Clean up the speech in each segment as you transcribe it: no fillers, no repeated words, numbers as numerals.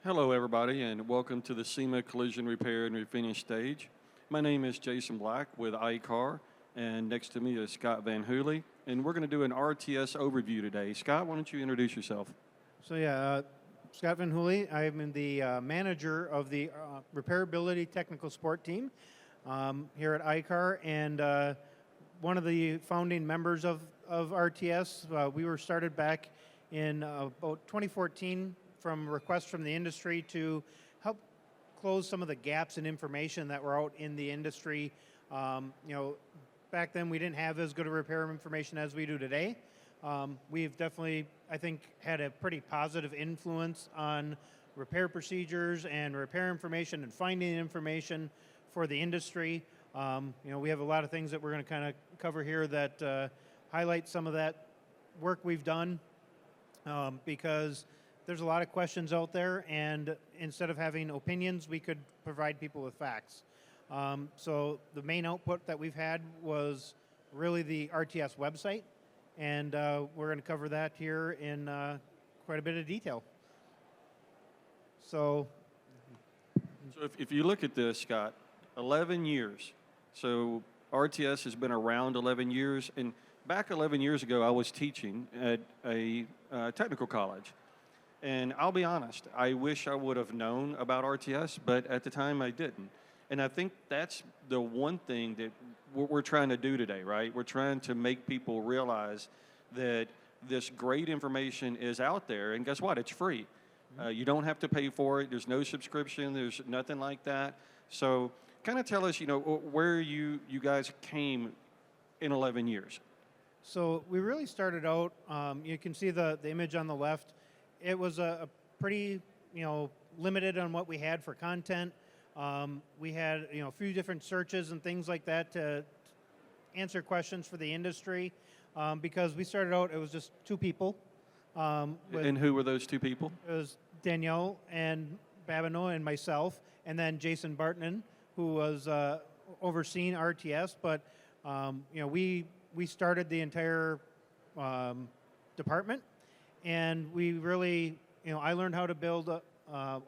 Hello, everybody, and welcome to the SEMA Collision Repair and Refinish stage. My name is Jason Black with iCar, and next to me is Scott Van Hooley, and we're going to do an RTS overview today. Scott, why don't you introduce yourself? Scott Van Hooley. I'm the manager of the Repairability Technical Support Team here at iCar, and one of the founding members of RTS. We were started back in about 2014 from requests from the industry to help close some of the gaps in information that were out in the industry. Back then we didn't have as good a repair information as we do today. We've definitely, I think, had a pretty positive influence on repair procedures and repair information and finding information for the industry. We have a lot of things that we're going to kind of cover here that highlight some of that work we've done because there's a lot of questions out there, and instead of having opinions, we could provide people with facts. So the main output that we've had was really the RTS website, and we're going to cover that here in quite a bit of detail. So if you look at this, Scott, 11 years. So RTS has been around 11 years, and back 11 years ago, I was teaching at a technical college. And I'll be honest, I wish I would have known about RTS, but at the time I didn't. And I think that's the one thing that we're trying to do today, right? We're trying to make people realize that this great information is out there, and guess what? It's free. You don't have to pay for it. There's no subscription. There's nothing like that. So kind of tell us, where you guys came in 11 years. So we really started out, you can see the image on the left. It was a pretty, limited on what we had for content. We had, a few different searches and things like that to answer questions for the industry. Because we started out, it was just two people. And who were those two people? It was Danielle and Babineau and myself, and then Jason Bartman, who was overseeing RTS. But, we started the entire department. And we really, I learned how to build a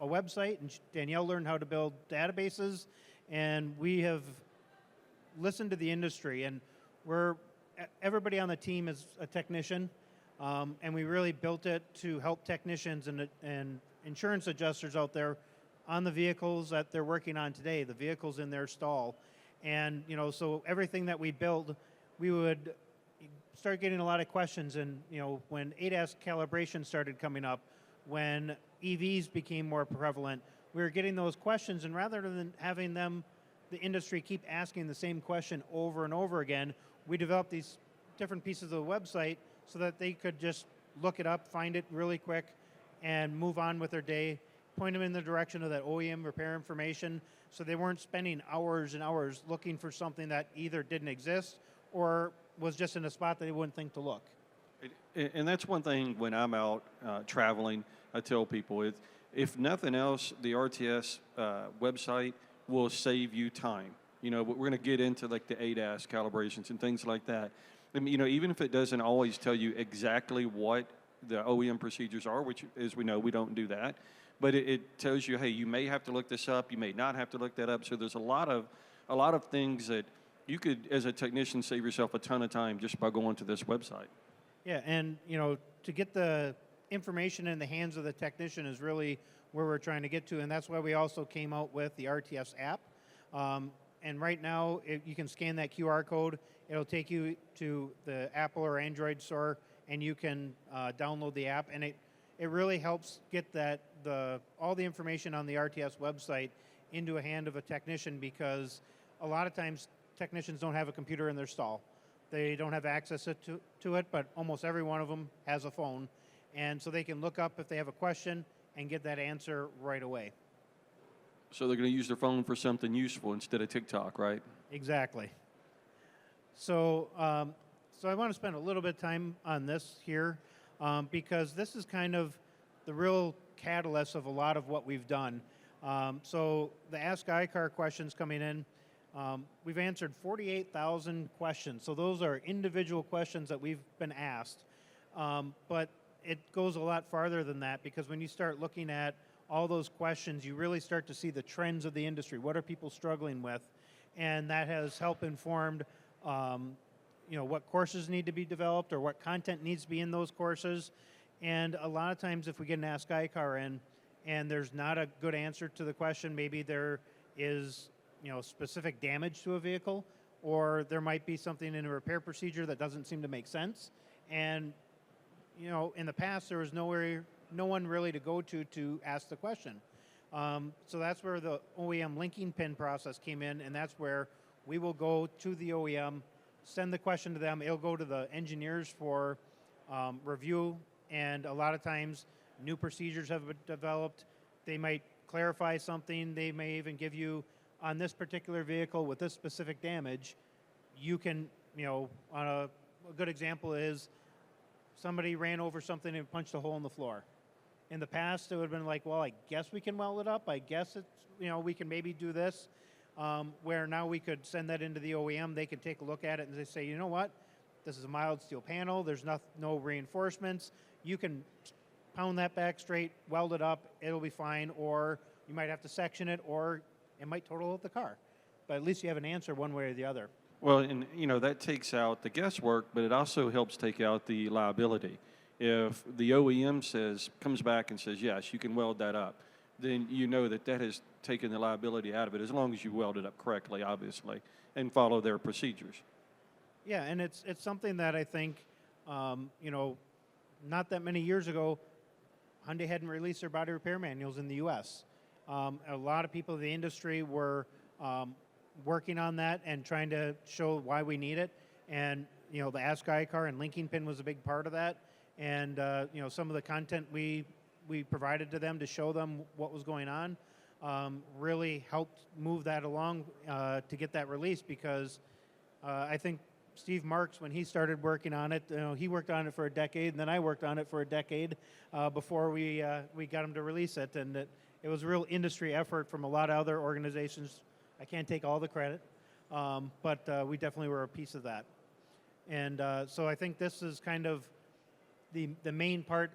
website, and Danielle learned how to build databases, and we have listened to the industry, and everybody on the team is a technician, and we really built it to help technicians and insurance adjusters out there on the vehicles that they're working on today, the vehicles in their stall. And, so everything that we build, we would start getting a lot of questions, and when ADAS calibration started coming up, when EVs became more prevalent, we were getting those questions, and rather than having the industry keep asking the same question over and over again, we developed these different pieces of the website so that they could just look it up, find it really quick, and move on with their day, point them in the direction of that OEM repair information, so they weren't spending hours and hours looking for something that either didn't exist or was just in a spot that they wouldn't think to look. And that's one thing when I'm out traveling, I tell people, if nothing else, the RTS website will save you time. We're going to get into like the ADAS calibrations and things like that. I mean, even if it doesn't always tell you exactly what the OEM procedures are, which, as we know, we don't do that, but it tells you, hey, you may have to look this up, you may not have to look that up. So there's a lot of things that you could, as a technician, save yourself a ton of time just by going to this website. Yeah, and to get the information in the hands of the technician is really where we're trying to get to, and that's why we also came out with the RTS app. And right now, you can scan that QR code. It'll take you to the Apple or Android store, and you can download the app, and it really helps get all the information on the RTS website into a hand of a technician, because a lot of times technicians don't have a computer in their stall. They don't have access to it, but almost every one of them has a phone. And so they can look up if they have a question and get that answer right away. So they're going to use their phone for something useful instead of TikTok, right? Exactly. So I want to spend a little bit of time on this here because this is kind of the real catalyst of a lot of what we've done. So the Ask iCar questions coming in, we've answered 48,000 questions. So those are individual questions that we've been asked. But it goes a lot farther than that, because when you start looking at all those questions, you really start to see the trends of the industry. What are people struggling with? And that has helped informed, what courses need to be developed or what content needs to be in those courses. And a lot of times if we get an Ask ICAR in and there's not a good answer to the question, maybe there is, specific damage to a vehicle, or there might be something in a repair procedure that doesn't seem to make sense. And, in the past, there was no one really to go to ask the question. So that's where the OEM linking pin process came in, and that's where we will go to the OEM, send the question to them. It'll go to the engineers for review, and a lot of times new procedures have been developed. They might clarify something. They may even give you, on this particular vehicle with this specific damage, you can, on a good example is somebody ran over something and punched a hole in the floor. In the past, it would have been like, well, I guess we can weld it up. I guess it's, we can maybe do this. Where now we could send that into the OEM. They could take a look at it and they say, you know what? This is a mild steel panel. There's no reinforcements. You can pound that back straight, weld it up. It'll be fine. Or you might have to section it, or it might total out the car. But at least you have an answer one way or the other. Well, and that takes out the guesswork, but it also helps take out the liability. If the OEM comes back and says, yes, you can weld that up, then you know that has taken the liability out of it, as long as you weld it up correctly, obviously, and follow their procedures. Yeah, and it's something that I think, not that many years ago, Hyundai hadn't released their body repair manuals in the U.S. A lot of people in the industry were working on that and trying to show why we need it. And, the Ask ICAR and linking pin was a big part of that. And, some of the content we provided to them to show them what was going on really helped move that along to get that released, because I think Steve Marks, when he started working on it, he worked on it for a decade, and then I worked on it for a decade before we got him to release it. And it was a real industry effort from a lot of other organizations. I can't take all the credit, but we definitely were a piece of that. And so I think this is kind of the main part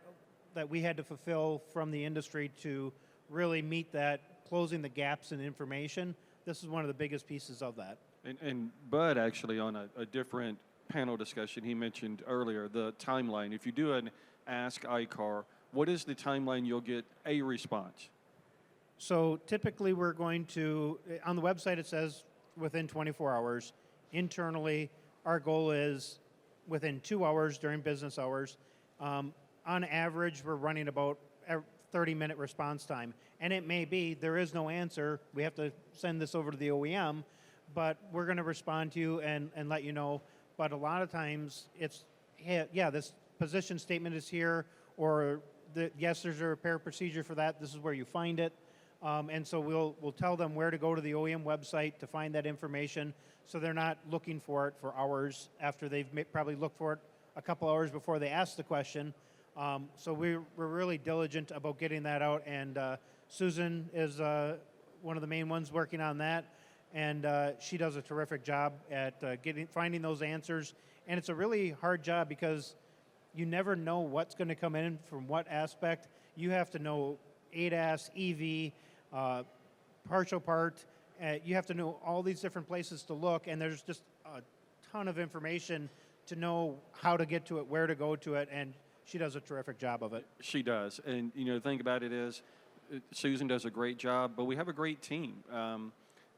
that we had to fulfill from the industry to really meet that, closing the gaps in information. This is one of the biggest pieces of that. And Bud, actually, on a different panel discussion, he mentioned earlier the timeline. If you do an Ask ICAR, what is the timeline you'll get a response? So typically we're going to, on the website it says within 24 hours. Internally, our goal is within 2 hours during business hours. On average, we're running about a 30-minute response time. And it may be there is no answer. We have to send this over to the OEM, but we're going to respond to you and let you know. But a lot of times it's, yeah, this position statement is here, or yes, there's a repair procedure for that. This is where you find it. And so we'll tell them where to go to the OEM website to find that information, so they're not looking for it for hours after they've probably looked for it a couple hours before they ask the question. So we're really diligent about getting that out, and Susan is one of the main ones working on that, and she does a terrific job at finding those answers. And it's a really hard job because you never know what's going to come in from what aspect. You have to know ADAS, EV, partial part. You have to know all these different places to look, and there's just a ton of information to know how to get to it, where to go to it, and she does a terrific job of it. She does. And, the thing about it is, Susan does a great job, but we have a great team.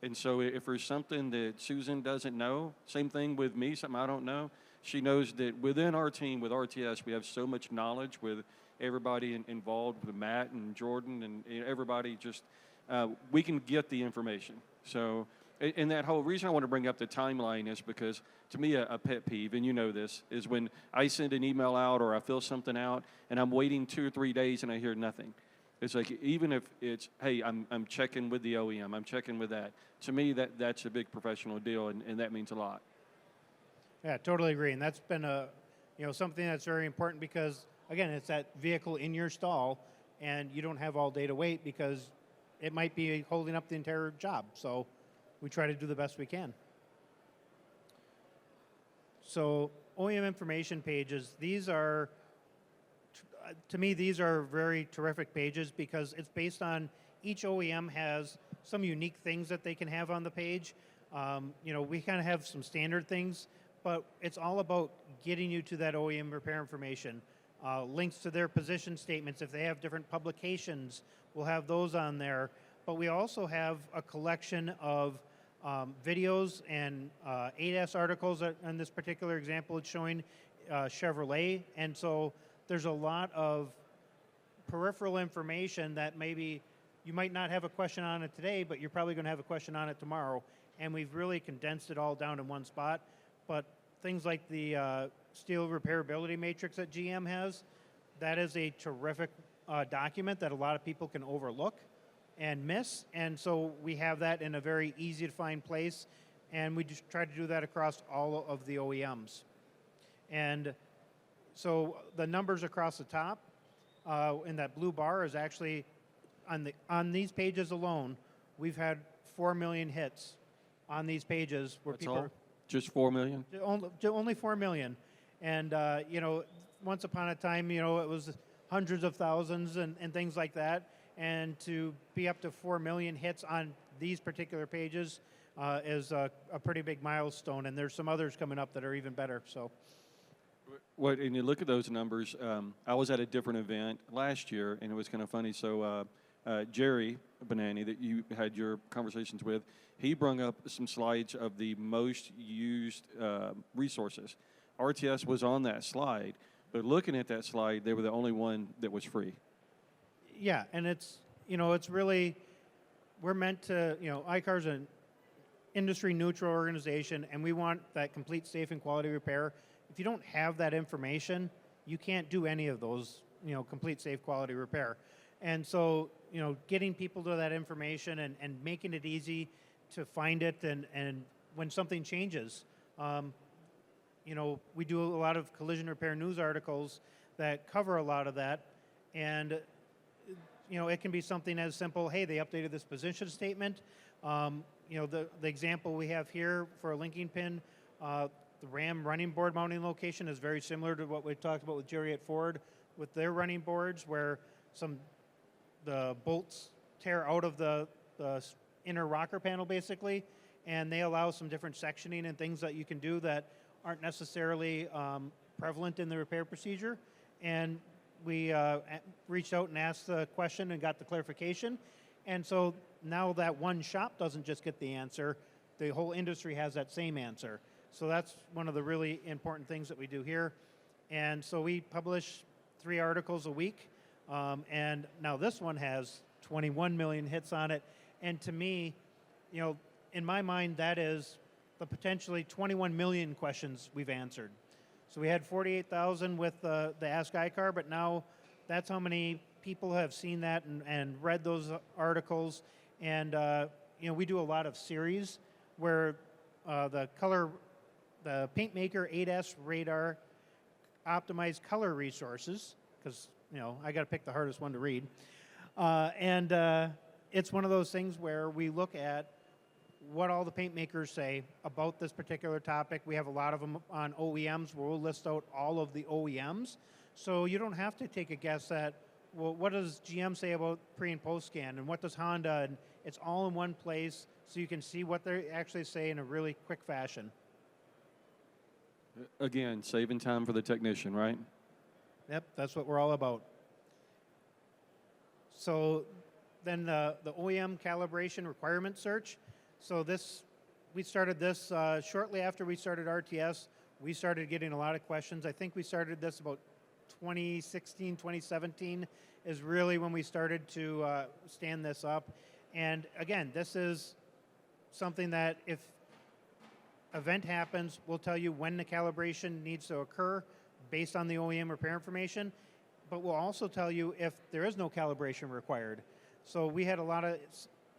And so if there's something that Susan doesn't know, same thing with me, something I don't know, she knows that within our team, with RTS, we have so much knowledge with everybody involved, with Matt and Jordan and everybody, just we can get the information. So, and that whole reason I want to bring up the timeline is because, to me, a pet peeve, and you know this, is when I send an email out or I fill something out and I'm waiting 2 or 3 days and I hear nothing. It's like, even if it's, hey, I'm checking with the OEM, I'm checking with that. To me, that's a big professional deal, and that means a lot. Yeah, totally agree. And that's been something that's very important, because, again, it's that vehicle in your stall, and you don't have all day to wait because it might be holding up the entire job. So we try to do the best we can. So OEM information pages, these are to me, these are very terrific pages because it's based on each OEM has some unique things that they can have on the page. We kind of have some standard things, but it's all about getting you to that OEM repair information. Links to their position statements. If they have different publications, we'll have those on there. But we also have a collection of videos and ADAS articles. In this particular example, it's showing Chevrolet. And so there's a lot of peripheral information that maybe you might not have a question on it today, but you're probably going to have a question on it tomorrow. And we've really condensed it all down in one spot. But things like the steel repairability matrix that GM has, that is a terrific document that a lot of people can overlook and miss. And so we have that in a very easy to find place. And we just try to do that across all of the OEMs. And so the numbers across the top in that blue bar is actually on these pages alone, we've had 4 million hits on these pages where That's people all? Just 4 million? only 4 million. And, once upon a time, it was hundreds of thousands and things like that. And to be up to 4 million hits on these particular pages is a pretty big milestone. And there's some others coming up that are even better. So, And you look at those numbers, I was at a different event last year, and it was kind of funny. So Jerry Benani, that you had your conversations with, he brought up some slides of the most used resources. RTS was on that slide, but looking at that slide, they were the only one that was free. yeah, and it's really, we're meant to, ICAR's an industry neutral organization, and we want that complete, safe, and quality repair. If you don't have that information, you can't do any of those, complete, safe, quality repair. And so, getting people to that information and making it easy to find it, and when something changes, we do a lot of collision repair news articles that cover a lot of that, and it can be something as simple, hey, they updated this position statement. The example we have here for a linking pin, the Ram running board mounting location is very similar to what we talked about with Jerry at Ford with their running boards, where the bolts tear out of the inner rocker panel basically, and they allow some different sectioning and things that you can do that aren't necessarily prevalent in the repair procedure. And we reached out and asked the question and got the clarification. And so now that one shop doesn't just get the answer, the whole industry has that same answer. So that's one of the really important things that we do here. And so we publish 3 articles a week. And now this one has 21 million hits on it. And to me, in my mind, that is the potentially 21 million questions we've answered. So we had 48,000 with the Ask ICAR, but now that's how many people have seen that and read those articles. And, we do a lot of series where the paint maker ADAS radar optimized color resources, because, I got to pick the hardest one to read. It's one of those things where we look at what all the paint makers say about this particular topic. We have a lot of them on OEMs where we'll list out all of the OEMs. So you don't have to take a guess at, well, what does GM say about pre and post scan, and what does Honda, and it's all in one place so you can see what they actually say in a really quick fashion. Again, saving time for the technician, right? Yep, that's what we're all about. So then the OEM calibration requirement search. So we started this shortly after we started RTS. We started getting a lot of questions. I think we started this about 2016, 2017 is really when we started to stand this up. And again, this is something that if event happens, we'll tell you when the calibration needs to occur based on the OEM repair information, but we'll also tell you if there is no calibration required. So we had a lot of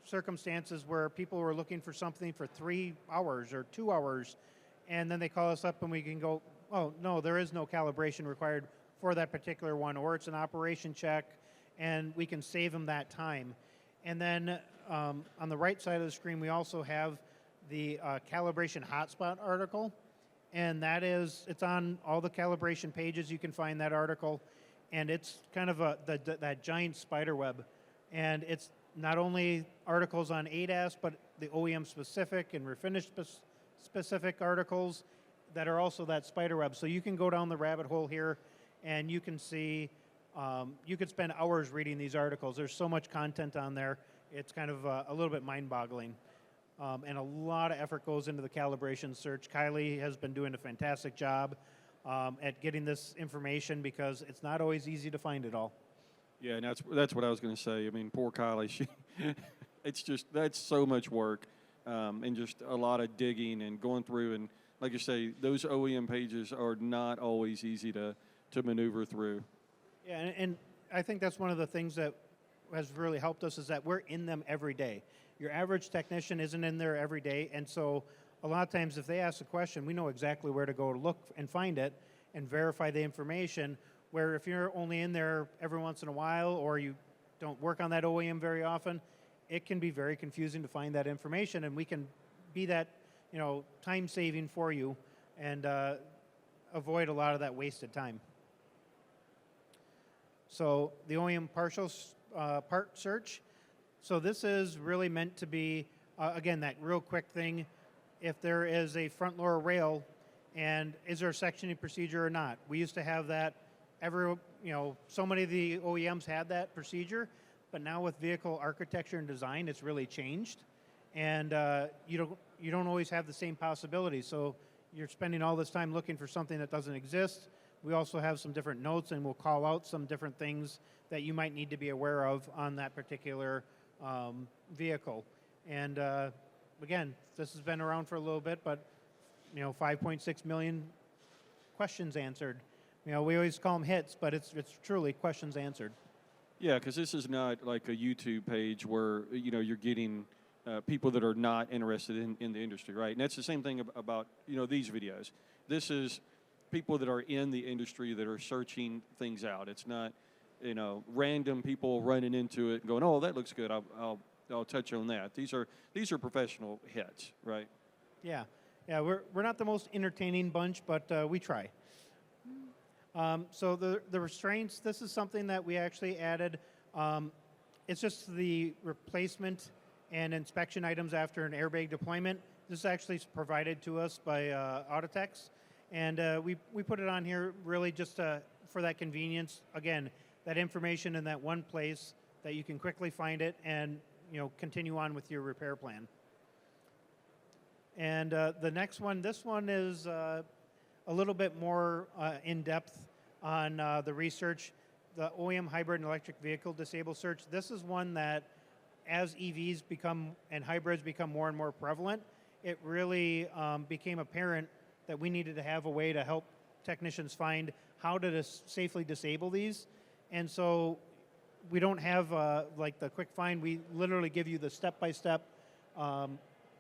circumstances where people were looking for something for 3 hours or 2 hours, and then they call us up and we can go, oh, no, there is no calibration required for that particular one, or it's an operation check, and we can save them that time. And then on the right side of the screen, we also have the calibration hotspot article, and that is, it's on all the calibration pages. You can find that article, and it's kind of that giant spider web. And it's not only articles on ADAS, but the OEM specific and refinish specific articles that are also that spider web. So you can go down the rabbit hole here, and you can see, you could spend hours reading these articles. There's so much content on there. It's kind of a little bit mind-boggling. And a lot of effort goes into the calibration search. Kylie has been doing a fantastic job at getting this information because it's not always easy to find it all. Yeah, and that's what I was going to say. I mean, poor Kylie, that's so much work, and just a lot of digging and going through. And like you say, those OEM pages are not always easy to maneuver through. Yeah, and I think that's one of the things that has really helped us is that we're in them every day. Your average technician isn't in there every day, and so a lot of times if they ask a question, we know exactly where to go to look and find it and verify the information, where if you're only in there every once in a while or you don't work on that OEM very often, it can be very confusing to find that information, and we can be that, time saving for you and avoid a lot of that wasted time. So the OEM partial part search. So this is really meant to be, again, that real quick thing. If there is a front lower rail, and is there a sectioning procedure or not? We used to have that. So many of the OEMs had that procedure, but now with vehicle architecture and design, it's really changed, and you don't always have the same possibilities. So you're spending all this time looking for something that doesn't exist. We also have some different notes, and we'll call out some different things that you might need to be aware of on that particular vehicle. And again, this has been around for a little bit, but 5.6 million questions answered. We always call them hits, but it's truly questions answered. Yeah, because this is not like a YouTube page where you're getting people that are not interested in the industry, right? And that's the same thing about these videos. This is people that are in the industry that are searching things out. It's not random people running into it and going, "Oh, that looks good. I'll touch on that." These are professional hits, right? Yeah. We're not the most entertaining bunch, but we try. So the restraints. This is something that we actually added. It's just the replacement and inspection items after an airbag deployment. This is actually provided to us by Autotex, and we put it on here really just for that convenience. Again, that information in that one place that you can quickly find it and continue on with your repair plan. And the next one, this one is a little bit more in depth on the research, the OEM hybrid and electric vehicle disable search. This is one that, as EVs become and hybrids become more and more prevalent, it really became apparent that we needed to have a way to help technicians find how to safely disable these. And so we don't have like the quick find. We literally give you the step-by-step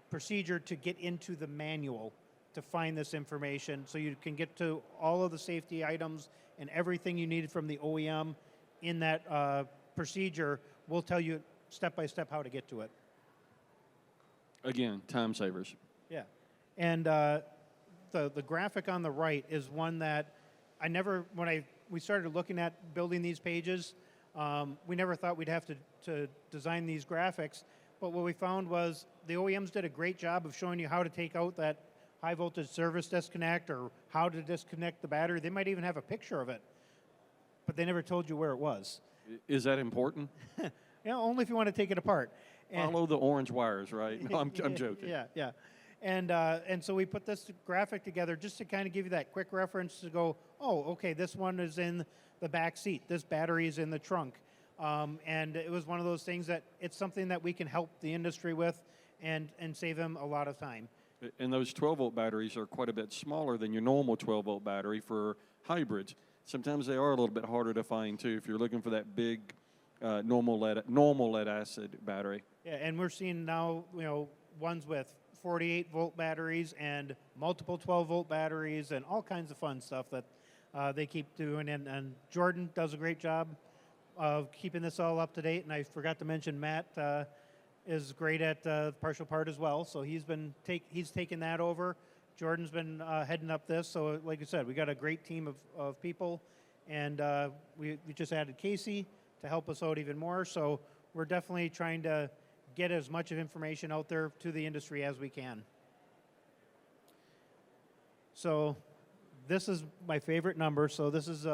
procedure to get into the manual to find this information, so you can get to all of the safety items and everything you needed from the OEM in that procedure. We'll tell you step-by-step how to get to it. Again, time savers. Yeah. And the graphic on the right is one that when we started looking at building these pages, we never thought we'd have to design these graphics. But what we found was the OEMs did a great job of showing you how to take out that high voltage service disconnect or how to disconnect the battery. They might even have a picture of it, but they never told you where it was. Is that important? Only if you want to take it apart. Follow the orange wires, right? No, I'm joking. Yeah. And so we put this graphic together just to kind of give you that quick reference to go, oh, okay, this one is in the back seat. This battery is in the trunk. And it was one of those things that it's something that we can help the industry with and save them a lot of time. And those 12-volt batteries are quite a bit smaller than your normal 12-volt battery for hybrids. Sometimes they are a little bit harder to find, too, if you're looking for that big normal lead acid battery. Yeah, and we're seeing now, ones with 48-volt batteries and multiple 12-volt batteries and all kinds of fun stuff that they keep doing. And Jordan does a great job of keeping this all up to date. And I forgot to mention Matt is great at partial part as well. So he's taken that over. Jordan's been heading up this. So like I said, we got a great team of people, and we just added Casey to help us out even more. So we're definitely trying to get as much of information out there to the industry as we can. So this is my favorite number. So this is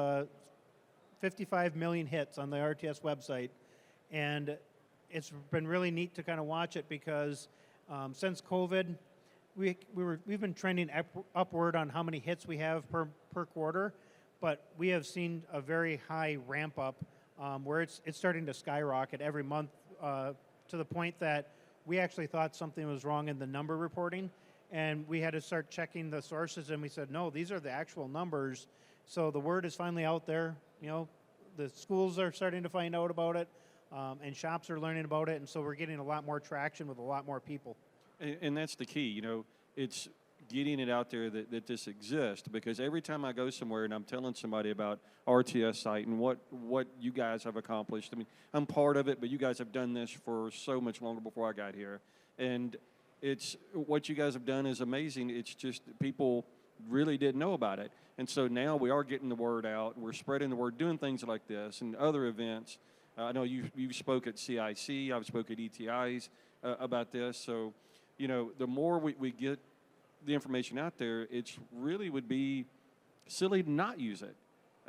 55 million hits on the RTS website, and it's been really neat to kind of watch it because since COVID, we've been trending upward on how many hits we have per quarter, but we have seen a very high ramp up where it's starting to skyrocket every month to the point that we actually thought something was wrong in the number reporting, and we had to start checking the sources, and we said, no, these are the actual numbers. So the word is finally out there. You know, the schools are starting to find out about it, and shops are learning about it, and so we're getting a lot more traction with a lot more people. And that's the key, you know, it's getting it out there that this exists, because every time I go somewhere and I'm telling somebody about RTS site and what you guys have accomplished, I mean, I'm part of it, but you guys have done this for so much longer before I got here. And it's what you guys have done is amazing. It's just people really didn't know about it. And so now we are getting the word out, and we're spreading the word, doing things like this and other events. I know you spoke at CIC, I've spoke at ETIs about this. So, you know, the more we get the information out there, it's really would be silly to not use it.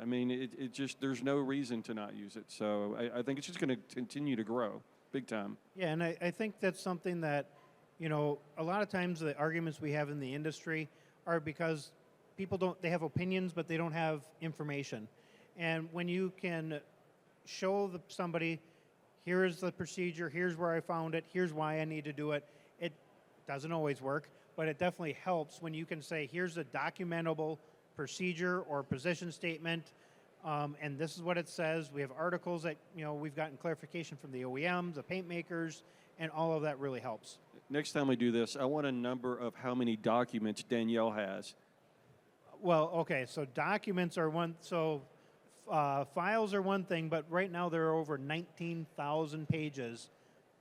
I mean, it just, there's no reason to not use it. So I think it's just going to continue to grow big time. Yeah, and I think that's something that, you know, a lot of times the arguments we have in the industry are because people they have opinions, but they don't have information. And when you can show somebody, here's the procedure, here's where I found it, here's why I need to do it, it doesn't always work, but it definitely helps when you can say, here's a documentable procedure or position statement, and this is what it says. We have articles that, you know, we've gotten clarification from the OEMs, the paint makers, and all of that really helps. Next time we do this, I want a number of how many documents Danielle has. Well, okay, so documents are one, so files are one thing, but right now there are over 19,000 pages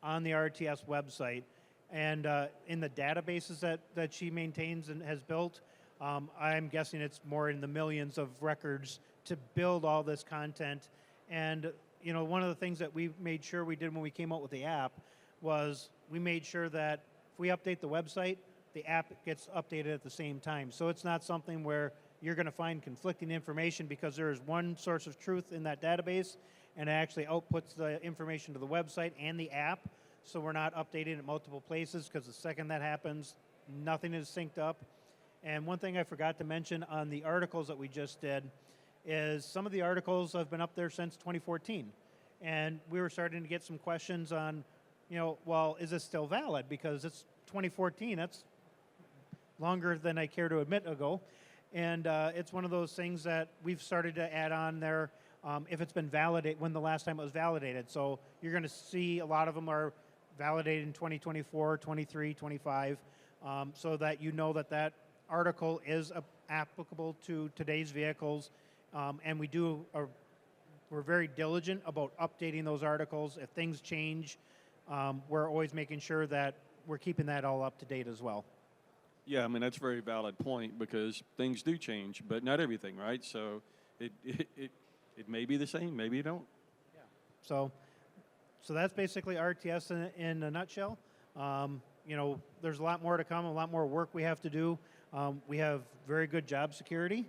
on the RTS website. And in the databases that she maintains and has built, I'm guessing it's more in the millions of records to build all this content. And, you know, one of the things that we made sure we did when we came out with the app was we made sure that if we update the website, the app gets updated at the same time. So it's not something where you're going to find conflicting information because there is one source of truth in that database, and it actually outputs the information to the website and the app. So we're not updating at multiple places, because the second that happens, nothing is synced up. And one thing I forgot to mention on the articles that we just did is some of the articles have been up there since 2014. And we were starting to get some questions on, you know, well, is this still valid? Because it's 2014, that's longer than I care to admit ago. And it's one of those things that we've started to add on there if it's been validated, when the last time it was validated. So you're going to see a lot of them are validated in 2024, 23, 25, so that you know that that article is applicable to today's vehicles. And we're very diligent about updating those articles. If things change, we're always making sure that we're keeping that all up to date as well. Yeah, I mean, that's a very valid point, because things do change, but not everything, right? So it may be the same, maybe you don't. Yeah. So that's basically RTS in a nutshell. You know, there's a lot more to come, a lot more work we have to do. We have very good job security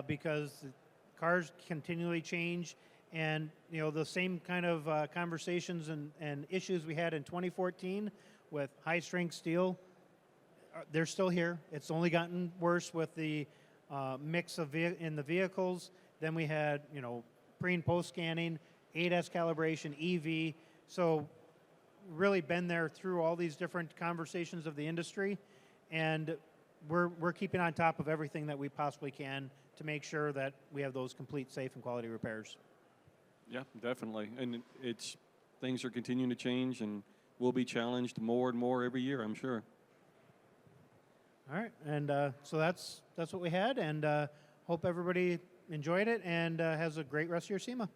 because cars continually change, and, you know, the same kind of conversations and issues we had in 2014 with high-strength steel, they're still here. It's only gotten worse with the mix of in the vehicles. Then we had, you know, pre and post scanning, ADAS calibration, EV. So really been there through all these different conversations of the industry, and we're keeping on top of everything that we possibly can to make sure that we have those complete, safe, and quality repairs. Yeah, definitely. And things are continuing to change, and we'll be challenged more and more every year, I'm sure. All right, and so that's what we had, and hope everybody enjoyed it and has a great rest of your SEMA.